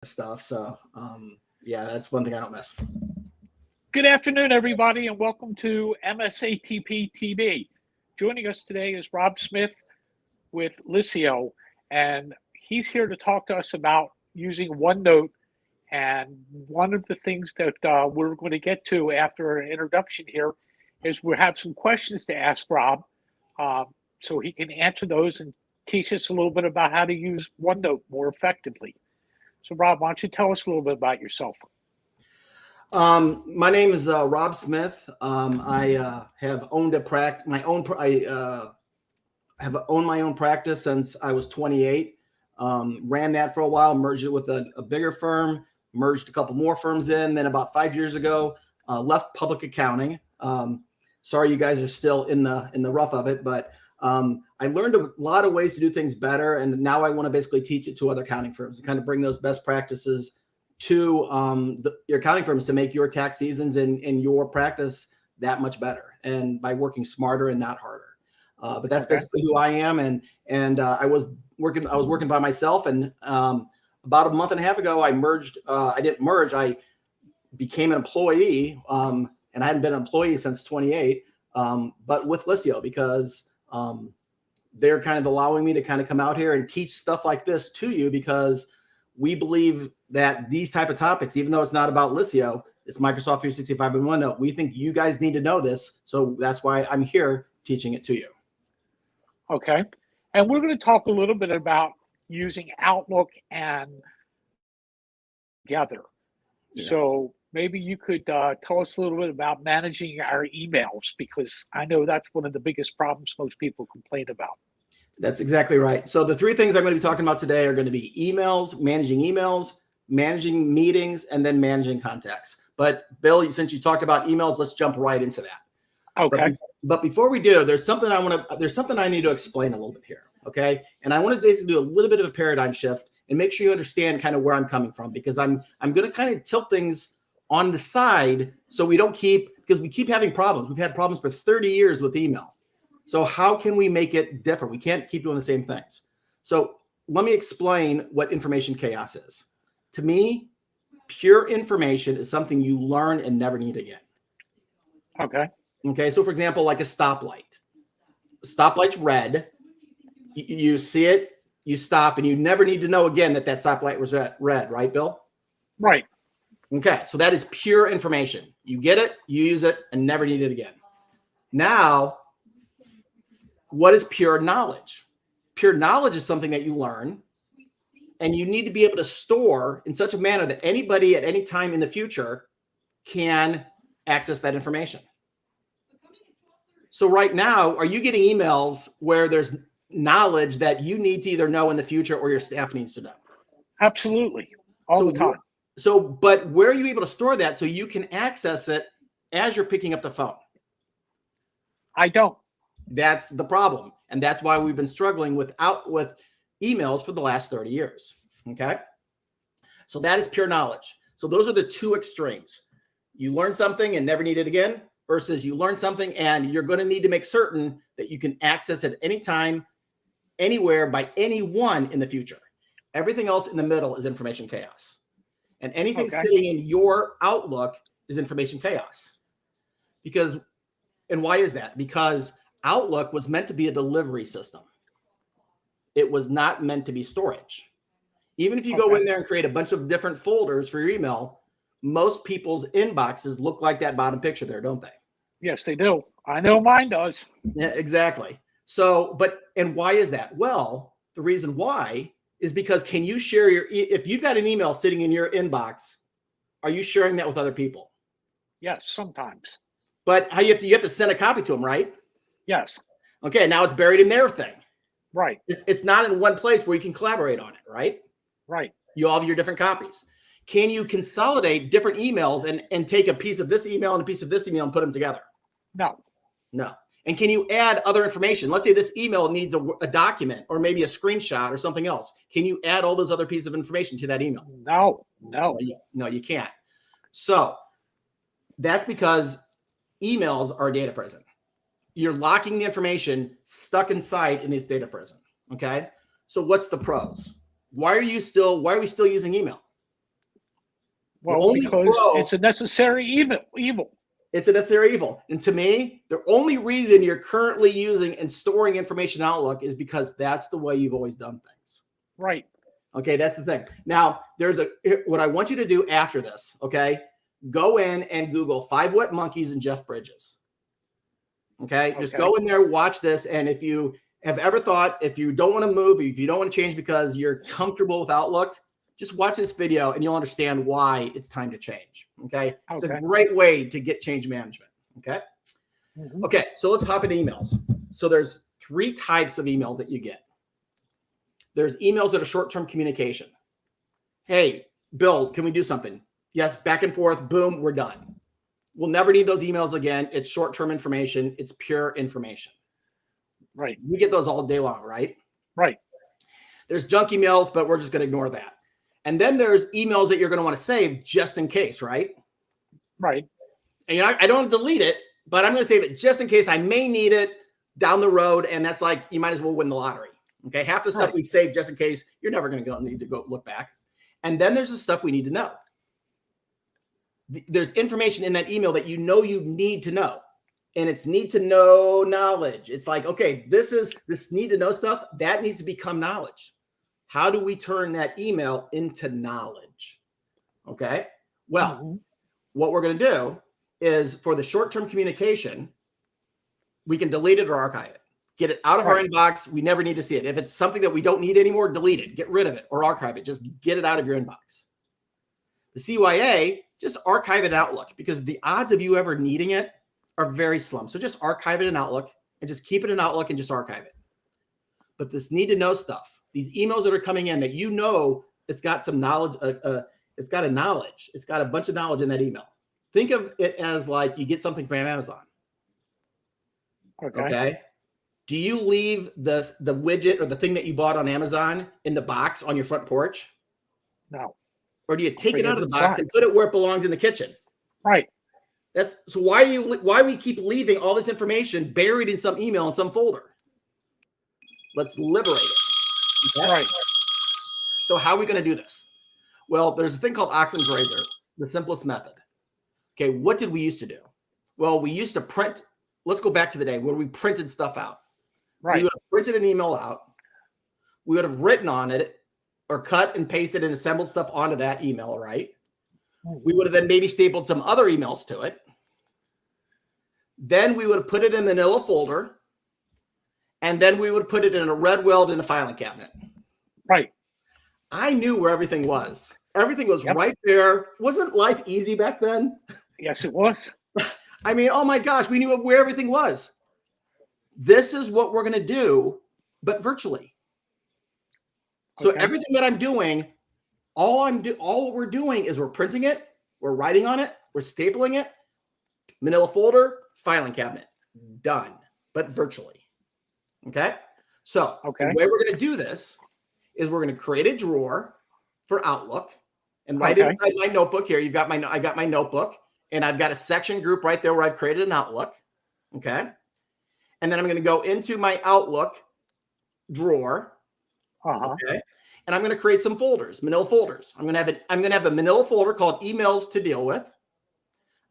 stuff. So yeah, that's one thing I don't miss. Good afternoon, everybody, and welcome to MSATP TV. Joining us today is Rob Smith with Liscio, and he's here to talk to us about using OneNote. And one of the things that we're going to get to after an introduction here is we have some questions to ask Rob, uh, so he can answer those and teach us a little bit about how to use OneNote more effectively. So, Rob, why don't you tell us a little bit about yourself? My name is Rob Smith. I have owned my own. I have owned my own practice since I was 28. Ran that for a while, merged it with a bigger firm, merged a couple more firms in. Then about 5 years ago, left public accounting. Sorry, you guys are still in the rough of it, but I learned a lot of ways to do things better, and now I want to basically teach it to other accounting firms and kind of bring those best practices to your accounting firms to make your tax seasons and your practice that much better, and by working smarter and not harder. But that's basically who I am, and I was working by myself, and about a month and a half ago, I merged. I didn't merge. I became an employee, and I hadn't been an employee since 28. But with Liscio, because they're kind of allowing me to kind of come out here and teach stuff like this to you, because we believe that these type of topics, even though it's not about Liscio, it's Microsoft 365 and OneNote. We think you guys need to know this, so that's why I'm here teaching it to you. Okay. And we're going to talk a little bit about using Outlook and together. Yeah. So maybe you could tell us a little bit about managing our emails, because I know that's one of the biggest problems most people complain about. That's exactly right. So the three things I'm going to be talking about today are going to be emails, managing meetings, and then managing contacts. But Bill, since you talked about emails, let's jump right into that. Okay. But before we do, there's something I need to explain a little bit here. Okay. And I want to basically do a little bit of a paradigm shift and make sure you understand kind of where I'm coming from, because I'm going to kind of tilt things on the side so we don't because we keep having problems. We've had problems for 30 years with email. So how can we make it different? We can't keep doing the same things. So let me explain what information chaos is. To me, pure information is something you learn and never need again. Okay. Okay. So for example, like a stoplight. Stoplight's red. You see it, you stop, and you never need to know again that stoplight was red, right, Bill? Right. Okay. So that is pure information. You get it, you use it, and never need it again. Now, what is pure knowledge? Pure knowledge is something that you learn, and you need to be able to store in such a manner that anybody at any time in the future can access that information. So right now, are you getting emails where there's knowledge that you need to either know in the future or your staff needs to know? Absolutely. All the time. But where are you able to store that so you can access it as you're picking up the phone? I don't. That's the problem. And that's why we've been struggling with emails for the last 30 years. Okay. So that is pure knowledge. So those are the two extremes. You learn something and never need it again, versus you learn something and you're going to need to make certain that you can access it anytime, anywhere, by anyone in the future. Everything else in the middle is information chaos. And anything sitting in your Outlook is information chaos. And why is that? Because Outlook was meant to be a delivery system. It was not meant to be storage. Even if you go in there and create a bunch of different folders for your email, most people's inboxes look like that bottom picture there, don't they? Yes, they do. I know mine does. Yeah, exactly. So, and why is that? Well, the reason why is because can you share if you've got an email sitting in your inbox, are you sharing that with other people? Yes, sometimes. But you have to send a copy to them, right? Yes. Okay, now it's buried in their thing. Right. It's not in one place where you can collaborate on it, right? Right. You all have your different copies. Can you consolidate different emails and take a piece of this email and a piece of this email and put them together? No. And can you add other information? Let's say this email needs a document or maybe a screenshot or something else. Can you add all those other pieces of information to that email? No, you can't. So that's because emails are a data prison. You're locking the information stuck inside in this data prison. Okay. So what's the pros? Why are we still using email? Well, because it's a necessary evil. It's a necessary evil. And to me, the only reason you're currently using and storing information in Outlook is because that's the way you've always done things. Right. Okay, that's the thing. Now, what I want you to do after this, okay? Go in and Google 5 Wet Monkeys and Jeff Bridges. Okay? Just go in there, watch this, and if you have ever thought, if you don't want to move, if you don't want to change because you're comfortable with Outlook, just watch this video and you'll understand why it's time to change. Okay? It's a great way to get change management. Okay? Okay, so let's hop into emails. So there's 3 types of emails that you get. There's emails that are short-term communication. Hey, Bill, can we do something? Yes, back and forth, boom, we're done. We'll never need those emails again. It's short-term information. It's pure information. Right. We get those all day long, right? Right. There's junk emails, but we're just going to ignore that. And then there's emails that you're going to want to save just in case, right? Right. And I don't want to delete it, but I'm going to save it just in case I may need it down the road. And that's like, you might as well win the lottery. Okay. Half the stuff we save just in case, you're never going to need to go look back. And then there's the stuff we need to know. There's information in that email that you need to know. And it's need to know knowledge. It's like, okay, this need to know stuff that needs to become knowledge. How do we turn that email into knowledge? Okay. Well, what we're going to do is for the short-term communication, we can delete it or archive it. Get it out of our inbox. We never need to see it. If it's something that we don't need anymore, delete it, get rid of it or archive it. Just get it out of your inbox. The CYA, just archive it in Outlook because the odds of you ever needing it are very slim. So just archive it in Outlook and just keep it in Outlook and just archive it. But this need to know stuff, these emails that are coming in that it's got some knowledge, it's got a knowledge. It's got a bunch of knowledge in that email. Think of it as like you get something from Amazon. Okay. Do you leave the widget or the thing that you bought on Amazon in the box on your front porch? No. Or do you take it out of the box and put it where it belongs in the kitchen? Right. So why we keep leaving all this information buried in some email in some folder? Let's liberate it. Okay? Right. So how are we going to do this? Well, there's a thing called Occam's razor, the simplest method. Okay, what did we used to do? Well, we used to print. Let's go back to the day where we printed stuff out. Right. We would have printed an email out. We would have written on it or cut and pasted and assembled stuff onto that email, right? We would have then maybe stapled some other emails to it. Then we would have put it in the manila folder. And then we would put it in a red weld in a filing cabinet. Right. I knew where everything was. Everything was right there. Wasn't life easy back then? Yes, it was. I mean, oh my gosh, we knew where everything was. This is what we're going to do, but virtually. So everything that I'm doing, all we're doing is we're printing it, we're writing on it, we're stapling it, manila folder, filing cabinet, done, but virtually. Okay. So the way we're going to do this is we're going to create a drawer for Outlook and right inside my notebook here. I got my notebook and I've got a section group right there where I've created an Outlook. Okay. And then I'm going to go into my Outlook drawer. Okay. And I'm going to create some folders, manila folders. I'm going to have a manila folder called emails to deal with.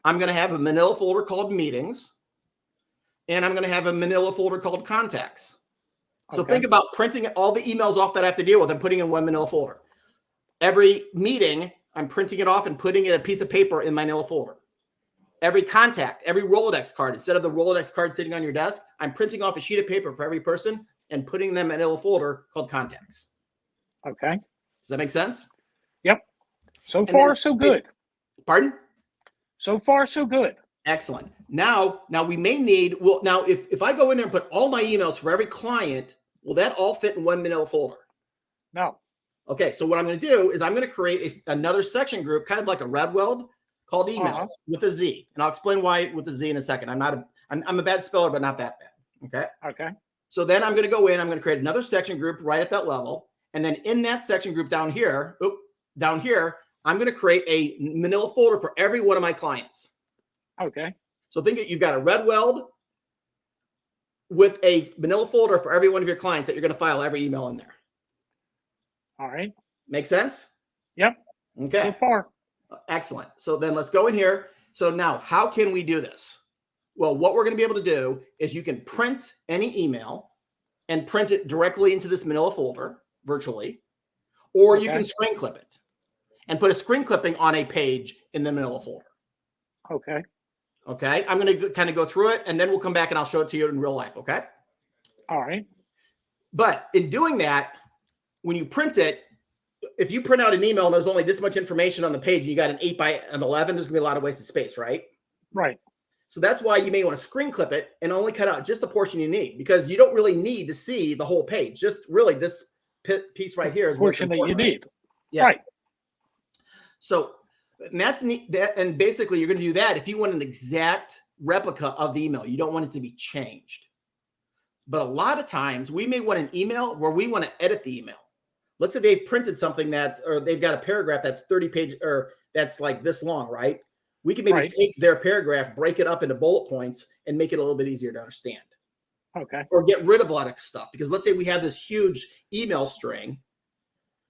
I'm going to have a manila folder called meetings. And I'm going to have a manila folder called contacts. So think about printing all the emails off that I have to deal with and putting in one manila folder. Every meeting, I'm printing it off and putting it in a piece of paper in my manila folder. Every contact, every Rolodex card, instead of the Rolodex card sitting on your desk, I'm printing off a sheet of paper for every person and putting them in a manila folder called contacts. Okay. Does that make sense? Yep. So far, so good. Pardon? So far, so good. Excellent. Now we may need, now if I go in there and put all my emails for every client, will that all fit in one manila folder? No. Okay. So what I'm going to do is I'm going to create another section group, kind of like a red weld called emails with a Z. And I'll explain why with the Z in a second. I'm a bad speller, but not that bad. Okay. Okay. So then I'm going to go in, I'm going to create another section group right at that level. And then in that section group down here, I'm going to create a manila folder for every one of my clients. Okay. So think that you've got a red weld with a manila folder for every one of your clients that you're going to file every email in there. All right. Make sense? Yep. Okay. So far. Excellent. So then let's go in here. So now how can we do this? Well, what we're going to be able to do is you can print any email and print it directly into this manila folder virtually, or you can screen clip it and put a screen clipping on a page in the manila folder. Okay. Okay. I'm going to kind of go through it and then we'll come back and I'll show it to you in real life. Okay. All right. But in doing that, when you print it, if you print out an email and there's only this much information on the page, you got an 8 by 11, there's gonna be a lot of wasted space, right? Right. So that's why you may want to screen clip it and only cut out just the portion you need, because you don't really need to see the whole page. Just really this piece right here is the portion that you need. Yeah. Right. So and that's neat. And basically you're going to do that if you want an exact replica of the email. You don't want it to be changed. But a lot of times we may want an email where we want to edit the email. Let's say they've printed something or they've got a paragraph that's 30 pages or that's like this long, right? We can maybe take their paragraph, break it up into bullet points and make it a little bit easier to understand. Okay. Or get rid of a lot of stuff. Because let's say we have this huge email string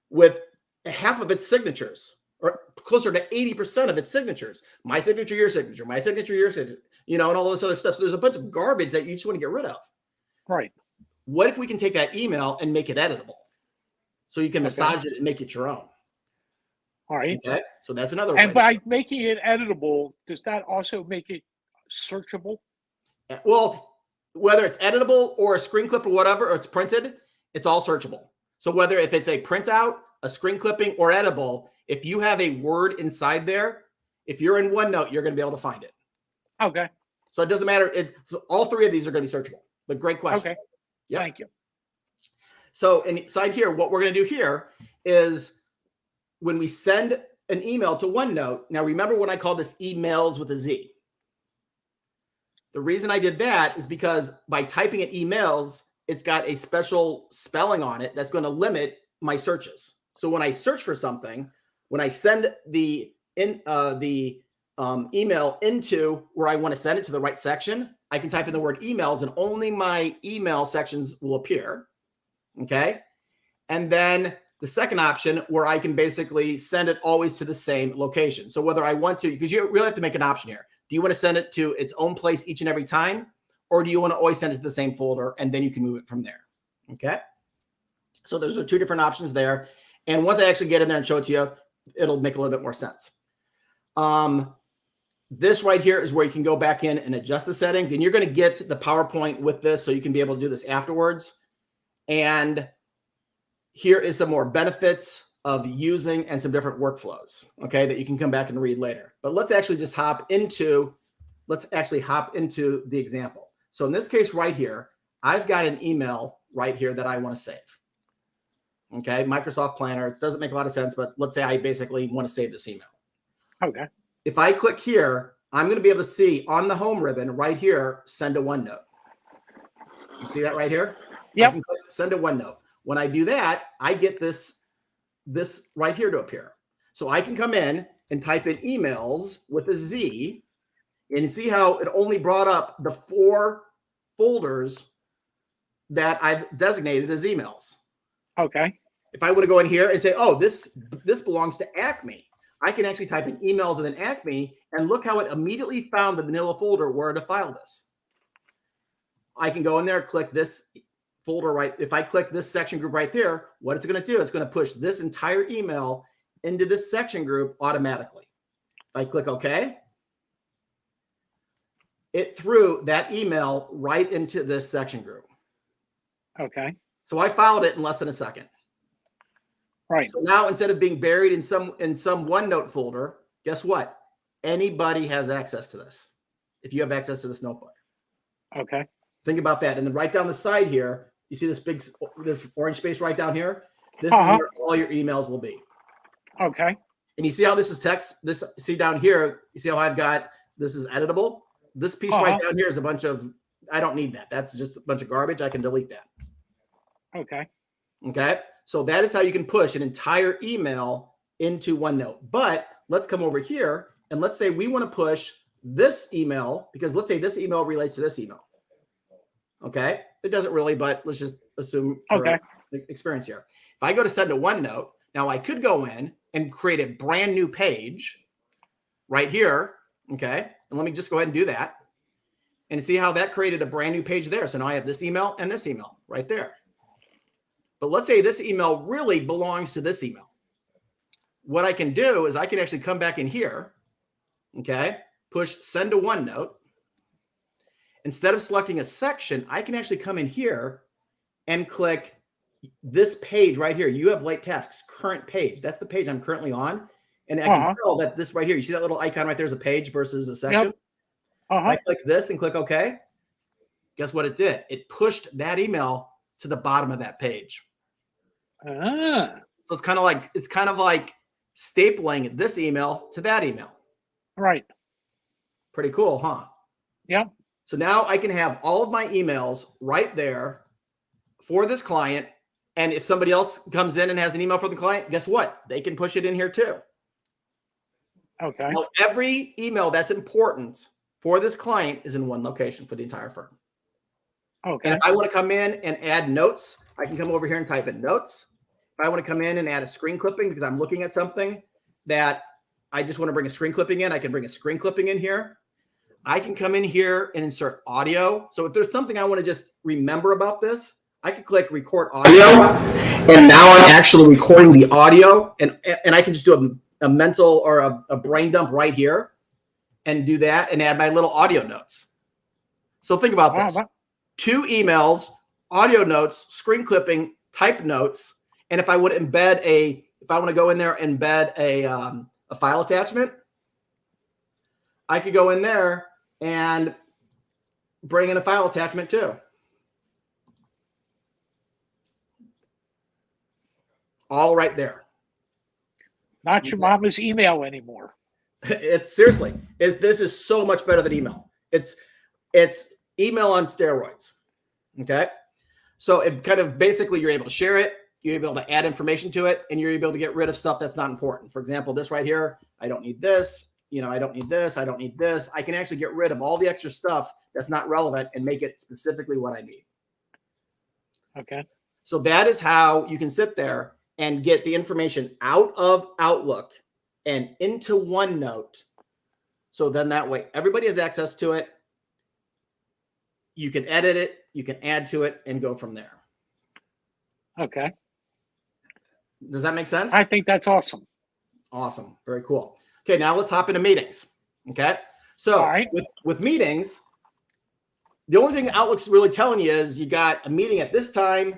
with half of its signatures, or closer to 80% of its signatures. My signature, your signature, my signature, your signature, and all this other stuff. So there's a bunch of garbage that you just want to get rid of. Right. What if we can take that email and make it editable? So you can massage it and make it your own. All right. Okay. So that's another way. And by making it editable, does that also make it searchable? Well, whether it's editable or a screen clip or whatever, or it's printed, it's all searchable. So whether if it's a printout, a screen clipping, or editable, if you have a word inside there, if you're in OneNote, you're going to be able to find it. Okay. So it doesn't matter. So all three of these are going to be searchable. But great question. Okay. Yep. Thank you. So inside here, what we're going to do here is when we send an email to OneNote. Now, remember when I called this emails with a Z? The reason I did that is because by typing it emails, it's got a special spelling on it that's going to limit my searches. So when I search for something, when I send the email into where I want to send it to the right section, I can type in the word emails and only my email sections will appear. Okay. And then the second option where I can basically send it always to the same location. So whether I want to, because you really have to make an option here. Do you want to send it to its own place each and every time? Or do you want to always send it to the same folder and then you can move it from there? Okay. So those are two different options there. And once I actually get in there and show it to you, it'll make a little bit more sense. This right here is where you can go back in and adjust the settings, and you're going to get the PowerPoint with this, so you can be able to do this afterwards. And here is some more benefits of using and some different workflows, okay, that you can come back and read later. But let's actually just hop into the example. So in this case right here, I've got an email right here that I want to save. Okay, Microsoft Planner. It doesn't make a lot of sense, but let's say I basically want to save this email. Okay. If I click here, I'm going to be able to see on the home ribbon right here, send a OneNote. You see that right here? Yep. I can click send a OneNote. When I do that, I get this right here to appear. So I can come in and type in emails with a Z, and you see how it only brought up the 4 folders that I've designated as emails. Okay. If I want to go in here and say, oh, this belongs to Acme, I can actually type in emails and then Acme, and look how it immediately found the manila folder where to file this. I can go in there, click this folder right. If I click this section group right there, what it's going to do, it's going to push this entire email into this section group automatically. If I click OK, it threw that email right into this section group. Okay. So I filed it in less than a second. Right. So now instead of being buried in some OneNote folder, guess what? Anybody has access to this if you have access to this notebook. Okay. Think about that. And then right down the side here, you see this orange space right down here? This is where all your emails will be. Okay. And you see how this is text? See down here, you see how I've got, this is editable? This piece right down here is a bunch of, I don't need that. That's just a bunch of garbage. I can delete that. Okay. Okay. So that is how you can push an entire email into OneNote. But let's come over here and let's say we want to push this email, because let's say this email relates to this email. Okay. It doesn't really, but let's just assume for experience here. If I go to send a OneNote, now I could go in and create a brand new page right here. Okay. And let me just go ahead and do that. And see how that created a brand new page there. So now I have this email and this email right there. But let's say this email really belongs to this email. What I can do is I can actually come back in here, okay, push send to OneNote. Instead of selecting a section, I can actually come in here and click this page right here. You have late tasks, current page. That's the page I'm currently on. And I can tell that this right here, you see that little icon right there is a page versus a section. Yep. If I click this and click OK, guess what it did? It pushed that email to the bottom of that page. So it's kind of like stapling this email to that email. Right. Pretty cool, huh? Yep. So now I can have all of my emails right there for this client. And if somebody else comes in and has an email for the client, guess what? They can push it in here too. Okay. Now, every email that's important for this client is in one location for the entire firm. Okay. And if I want to come in and add notes, I can come over here and type in notes. If I want to come in and add a screen clipping because I'm looking at something that I just want to bring a screen clipping in, I can bring a screen clipping in here. I can come in here and insert audio. So if there's something I want to just remember about this, I can click record audio. And now I'm actually recording the audio. And I can just do a mental or a brain dump right here and do that and add my little audio notes. So think about this. 2 emails, audio notes, screen clipping, type notes. And if I would embed if I want to go in there and embed a file attachment, I could go in there and bring in a file attachment too. All right there. Not your mama's email anymore. It's seriously, this is so much better than email. It's email on steroids. Okay. So it kind of basically you're able to share it, you're able to add information to it, and you're able to get rid of stuff that's not important. For example, this right here, I don't need this. I don't need this. I don't need this. I can actually get rid of all the extra stuff that's not relevant and make it specifically what I need. Okay. So that is how you can sit there and get the information out of Outlook and into OneNote. So then that way, everybody has access to it. You can edit it, you can add to it, and go from there. Okay. Does that make sense? I think that's awesome. Awesome. Very cool. Okay, now let's hop into meetings. Okay. So with meetings, the only thing Outlook's really telling you is you got a meeting at this time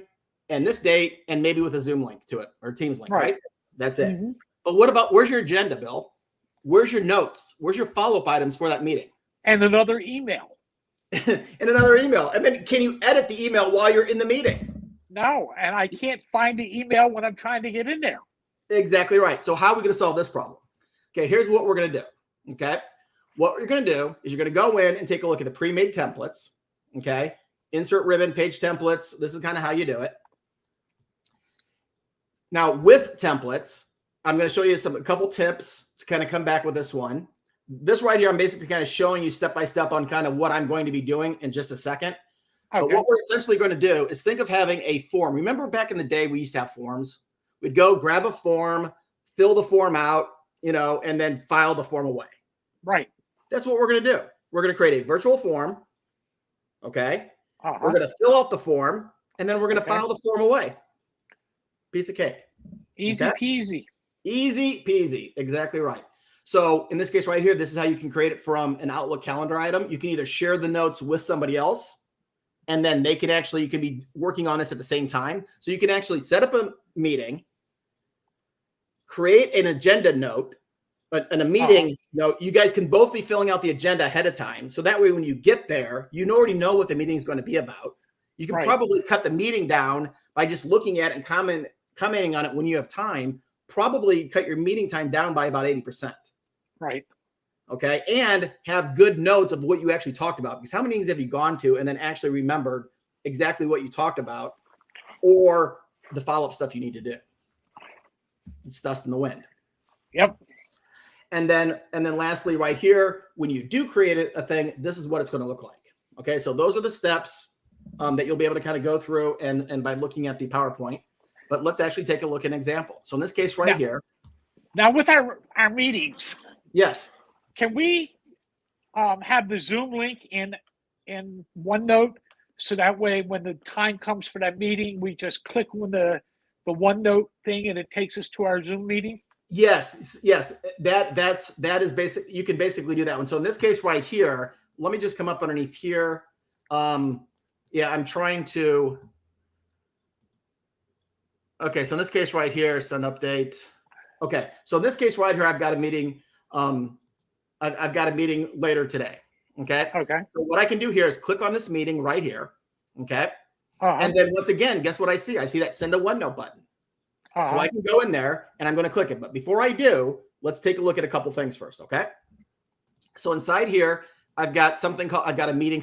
and this date, and maybe with a Zoom link to it or Teams link, right? That's it. Mm-hmm. But what about, where's your agenda, Bill? Where's your notes? Where's your follow-up items for that meeting? And another email. And another email. And then can you edit the email while you're in the meeting? No, and I can't find the email when I'm trying to get in there. Exactly right. So how are we going to solve this problem? Okay, here's what we're going to do. Okay. What you're going to do is you're going to go in and take a look at the pre-made templates. Okay. Insert ribbon, page templates. This is kind of how you do it. Now with templates, I'm going to show you a couple tips to kind of come back with this one. This right here, I'm basically kind of showing you step-by-step on kind of what I'm going to be doing in just a second. Okay. But what we're essentially going to do is think of having a form. Remember back in the day, we used to have forms. We'd go grab a form, fill the form out, and then file the form away. Right. That's what we're going to do. We're going to create a virtual form. Okay. We're going to fill out the form, and then we're going to file the form away. Piece of cake. Easy peasy. Easy peasy. Exactly right. So in this case right here, this is how you can create it from an Outlook calendar item. You can either share the notes with somebody else, and then you can be working on this at the same time. So you can actually set up a meeting, create an agenda note, and a meeting note. You guys can both be filling out the agenda ahead of time. So that way, when you get there, you already know what the meeting is going to be about. You can probably cut the meeting down by just looking at it and commenting on it when you have time. Probably cut your meeting time down by about 80%. Right. Okay. And have good notes of what you actually talked about. Because how many meetings have you gone to and then actually remembered exactly what you talked about or the follow-up stuff you need to do? It's dust in the wind. Yep. And then lastly, right here, when you do create a thing, this is what it's going to look like. Okay. So those are the steps that you'll be able to kind of go through and by looking at the PowerPoint. But let's actually take a look at an example. So in this case right here. Now with our meetings. Yes. can we have the Zoom link in OneNote, so that way when the time comes for that meeting, we just click on the OneNote thing and it takes us to our Zoom meeting? Yes. That is basic. You can basically do that one. So in this case right here, let me just come up underneath here. Yeah, I'm trying to. Okay, so in this case right here, send update. Okay, so in this case right here, I've got a meeting. I've got a meeting later today. Okay. Okay. So what I can do here is click on this meeting right here. Okay. And then once again, guess what I see? I see that send a OneNote button. So I can go in there and I'm going to click it. But before I do, let's take a look at a couple things first. Okay. So inside here, I've got something called, I've got a meeting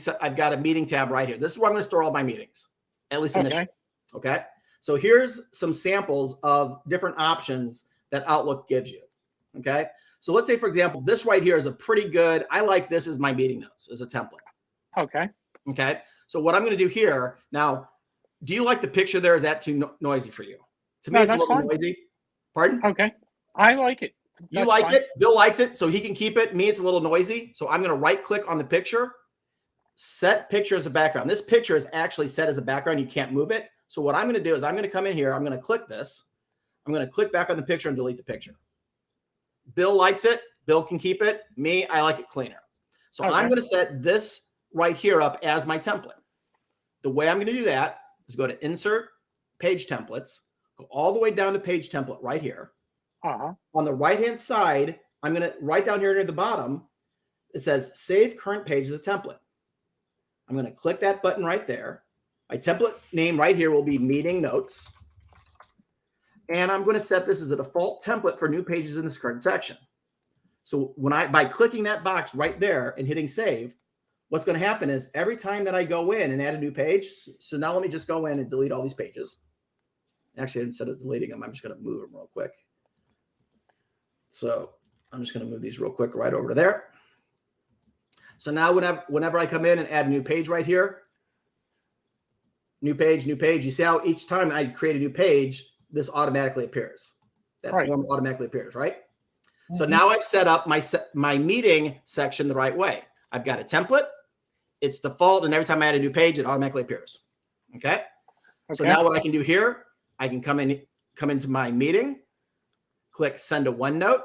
tab right here. This is where I'm going to store all my meetings, at least initially. Okay. So here's some samples of different options that Outlook gives you. Okay. So let's say, for example, this right here is a pretty good, I like this as my meeting notes as a template. Okay. Okay. So what I'm going to do here now, do you like the picture there? Is that too noisy for you? To me, it's a little noisy. Pardon? Okay. I like it. You like it? Bill likes it, so he can keep it. Me, it's a little noisy. So I'm going to right click on the picture, set picture as a background. This picture is actually set as a background. You can't move it. So what I'm going to do is I'm going to come in here. I'm going to click this. I'm going to click back on the picture and delete the picture. Bill likes it. Bill can keep it. Me, I like it cleaner. So I'm going to set this right here up as my template. The way I'm going to do that is go to Insert, Page Templates, go all the way down to Page Template right here. On the right-hand side, I'm going to, right down here near the bottom, it says Save Current Page as a Template. I'm going to click that button right there. My template name right here will be Meeting Notes. And I'm going to set this as a default template for new pages in this current section. So by clicking that box right there and hitting save, what's going to happen is every time that I go in and add a new page, so now let me just go in and delete all these pages. Actually, instead of deleting them, I'm just going to move them real quick. So I'm just going to move these real quick right over to there. So now whenever I come in and add a new page right here, new page, you see how each time I create a new page, this automatically appears. That form automatically appears, right? So now I've set up my meeting section the right way. I've got a template. It's default, and every time I add a new page, it automatically appears. Okay. So now what I can do here, I can come into my meeting, click Send a OneNote.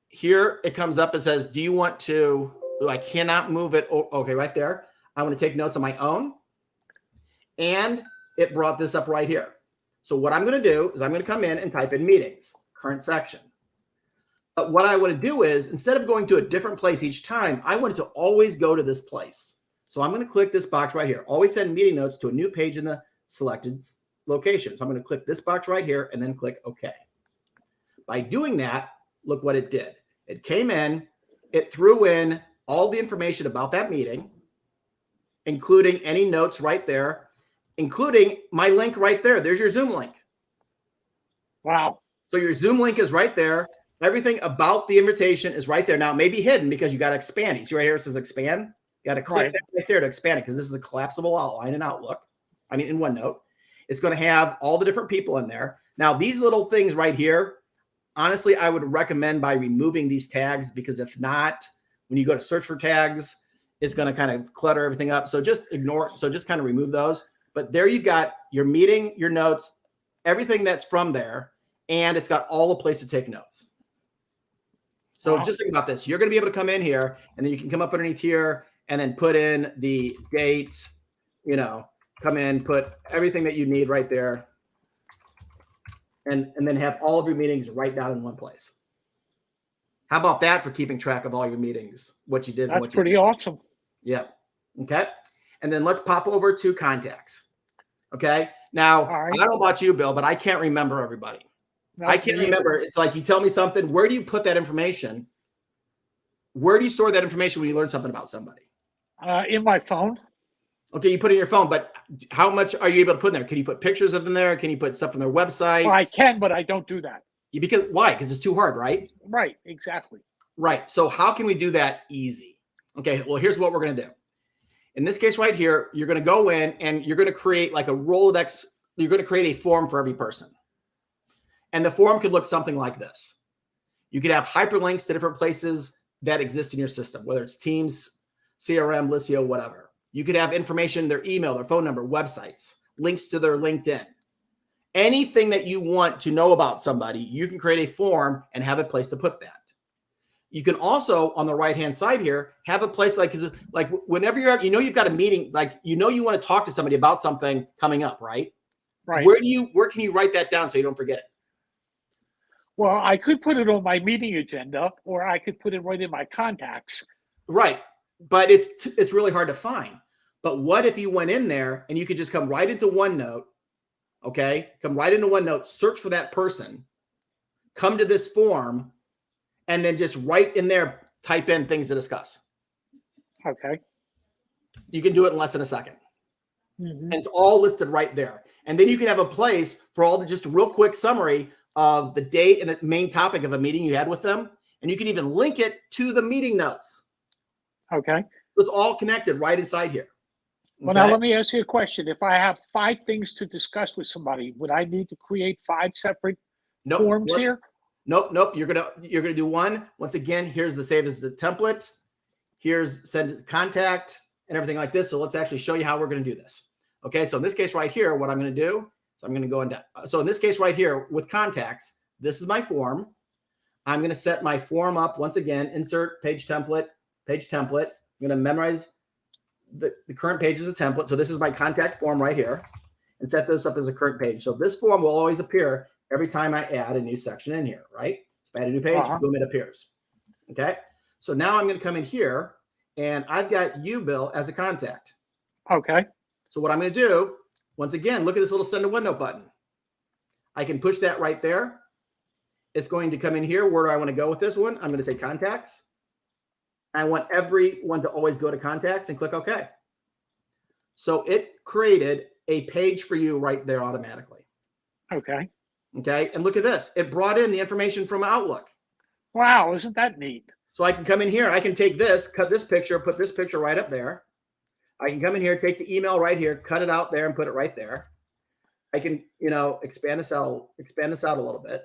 Here it comes up and says, do you want to, I cannot move it. Okay, right there. I want to take notes on my own. And it brought this up right here. So what I'm going to do is I'm going to come in and type in meetings, current section. But what I want to do is, instead of going to a different place each time, I want it to always go to this place. So I'm going to click this box right here. Always send meeting notes to a new page in the selected location. So I'm going to click this box right here and then click OK. By doing that, look what it did. It came in, it threw in all the information about that meeting, including any notes right there, including my link right there. There's your Zoom link. Wow. So your Zoom link is right there. Everything about the invitation is right there. Now, it may be hidden because you got to expand. You see right here, it says expand. You got to click that right there to expand it because this is a collapsible outline in Outlook. I mean, in OneNote. It's going to have all the different people in there. Now, these little things right here, honestly, I would recommend by removing these tags, because if not, when you go to search for tags, it's going to kind of clutter everything up. So just ignore it. So just kind of remove those. But there you've got your meeting, your notes, everything that's from there, and it's got all the place to take notes. So just think about this. You're going to be able to come in here, and then you can come up underneath here and then put in the date, come in, put everything that you need right there, and then have all of your meetings right down in one place. How about that for keeping track of all your meetings, what you did? That's pretty awesome. Yeah. Okay. And then let's pop over to contacts. Okay. Now, I don't know about you, Bill, but I can't remember everybody. I can't remember. It's like you tell me something. Where do you put that information? Where do you store that information when you learn something about somebody? In my phone. Okay, you put it in your phone, but how much are you able to put in there? Can you put pictures of them there? Can you put stuff from their website? Well, I can, but I don't do that. Why? Because it's too hard, right? Right, exactly. Right. So how can we do that easy? Okay, well, here's what we're going to do. In this case right here, you're going to go in and you're going to create like a Rolodex. You're going to create a form for every person. And the form could look something like this. You could have hyperlinks to different places that exist in your system, whether it's Teams, CRM, Lisio, whatever. You could have information, their email, their phone number, websites, links to their LinkedIn. Anything that you want to know about somebody, you can create a form and have a place to put that. You can also, on the right-hand side here, have a place like whenever you're, you've got a meeting, you want to talk to somebody about something coming up, right? Right. Where can you write that down so you don't forget it? Well, I could put it on my meeting agenda, or I could put it right in my contacts. Right. But it's really hard to find. But what if you went in there and you could just come right into OneNote, okay? Come right into OneNote, search for that person, come to this form, and then just right in there, type in things to discuss. Okay. You can do it in less than a second. Mm-hmm. And it's all listed right there. And then you can have a place for all the just a real quick summary of the date and the main topic of a meeting you had with them. And you can even link it to the meeting notes. Okay. So it's all connected right inside here. Well, now let me ask you a question. If I have 5 things to discuss with somebody, would I need to create 5 separate forms here? Nope. You're gonna do one. Once again, here's the save as the template. Here's send contact and everything like this. So let's actually show you how we're gonna do this. Okay. So in this case right here, what I'm gonna do is I'm gonna go into. So in this case right here with contacts, this is my form. I'm gonna set my form up once again. Insert page template. I'm gonna memorize the current page as a template. So this is my contact form right here, and set this up as a current page. So this form will always appear every time I add a new section in here, right? If I add a new page, boom, it appears. Okay. So now I'm going to come in here and I've got you, Bill, as a contact. Okay. So what I'm going to do, once again, look at this little send to OneNote button. I can push that right there. It's going to come in here. Where do I want to go with this one? I'm going to say contacts. I want everyone to always go to contacts and click OK. So it created a page for you right there automatically. Okay. Okay. And look at this. It brought in the information from Outlook. Wow. Isn't that neat? So I can come in here. I can take this, cut this picture, put this picture right up there. I can come in here, take the email right here, cut it out there and put it right there. I can, expand this out a little bit.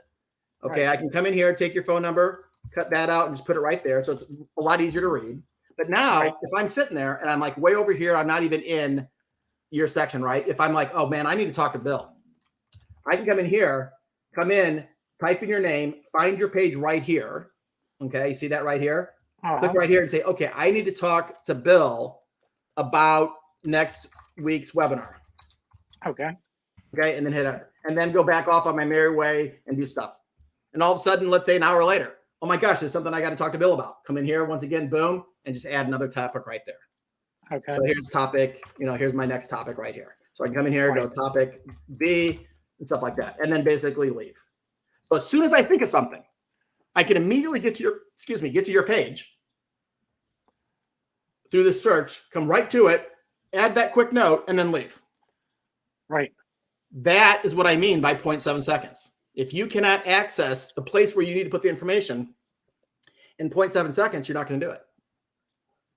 Okay. Right. I can come in here, take your phone number, cut that out and just put it right there. So it's a lot easier to read. But now if I'm sitting there and I'm like way over here, I'm not even in your section, right? If I'm like, oh man, I need to talk to Bill. I can come in here, type in your name, find your page right here. Okay, you see that right here? Click right here and say, okay, I need to talk to Bill about next week's webinar. Okay. Okay, and then hit enter. And then go back off on my merry way and do stuff. And all of a sudden, let's say an hour later, oh my gosh, there's something I got to talk to Bill about. Come in here once again, boom, and just add another topic right there. Okay. So here's topic, here's my next topic right here. So I can come in here, go topic B, and stuff like that, and then basically leave. So as soon as I think of something, I can immediately get to your page through the search, come right to it, add that quick note, and then leave. Right. That is what I mean by 0.7 seconds. If you cannot access the place where you need to put the information in 0.7 seconds, you're not going to do it.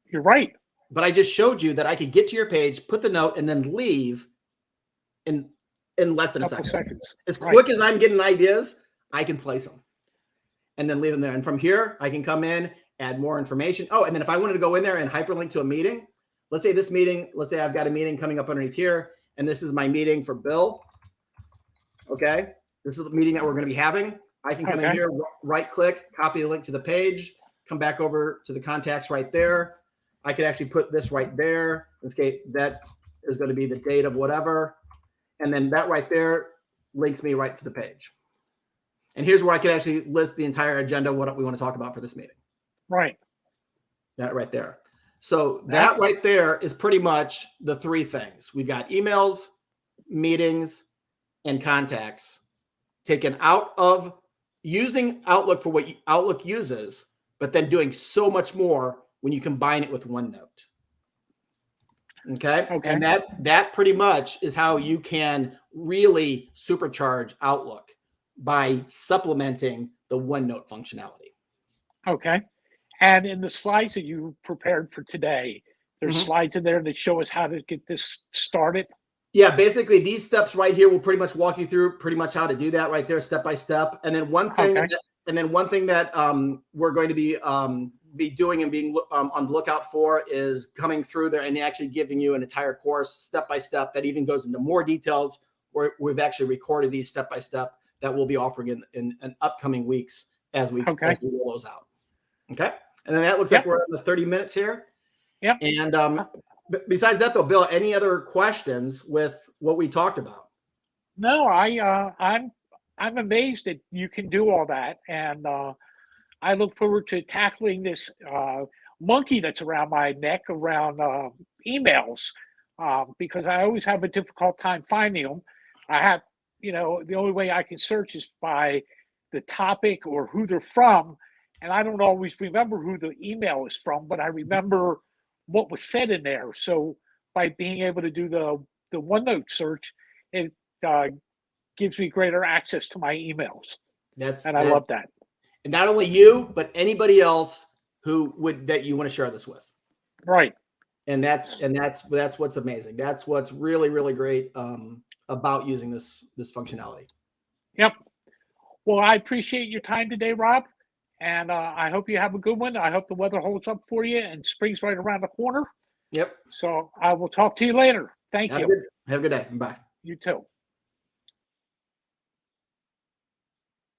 You're right. But I just showed you that I could get to your page, put the note, and then leave in less than a second. As quick as I'm getting ideas, I can place them and then leave them there. And from here, I can come in, add more information. Oh, and then if I wanted to go in there and hyperlink to a meeting, let's say I've got a meeting coming up underneath here, and this is my meeting for Bill. Okay. This is the meeting that we're going to be having. I can come in here, right click, copy the link to the page, come back over to the contacts right there. I could actually put this right there. Okay, that is going to be the date of whatever. And then that right there links me right to the page. And here's where I could actually list the entire agenda, what we want to talk about for this meeting. Right. That right there. So that right there is pretty much the 3 things. We've got emails, meetings, and contacts taken out of using Outlook for what Outlook uses, but then doing so much more when you combine it with OneNote. Okay. And that pretty much is how you can really supercharge Outlook, by supplementing the OneNote functionality. Okay. And in the slides that you prepared for today, there's slides in there that show us how to get this started. Yeah, basically these steps right here will pretty much walk you through pretty much how to do that right there, step by step. And then one thing And then one thing that we're going to be doing and being on the lookout for is coming through there and actually giving you an entire course step by step that even goes into more details. Where we've actually recorded these step by step that we'll be offering in upcoming weeks as we roll those out. Okay, and then that looks like we're at the 30 minutes here. Yep. And besides that, though, Bill, any other questions with what we talked about? No, I'm amazed that you can do all that, and I look forward to tackling this monkey that's around my neck around emails, because I always have a difficult time finding them. I have, the only way I can search is by the topic or who they're from, and I don't always remember who the email is from, but I remember what was said in there. So by being able to do the OneNote search, it gives me greater access to my emails. I love that. And not only you, but anybody else that you want to share this with. Right. And that's what's amazing. That's what's really, really great about using this functionality. Yep. Well, I appreciate your time today, Rob. And I hope you have a good one. I hope the weather holds up for you and spring's right around the corner. Yep. So I will talk to you later. Thank you. Have a good day. Bye. You too.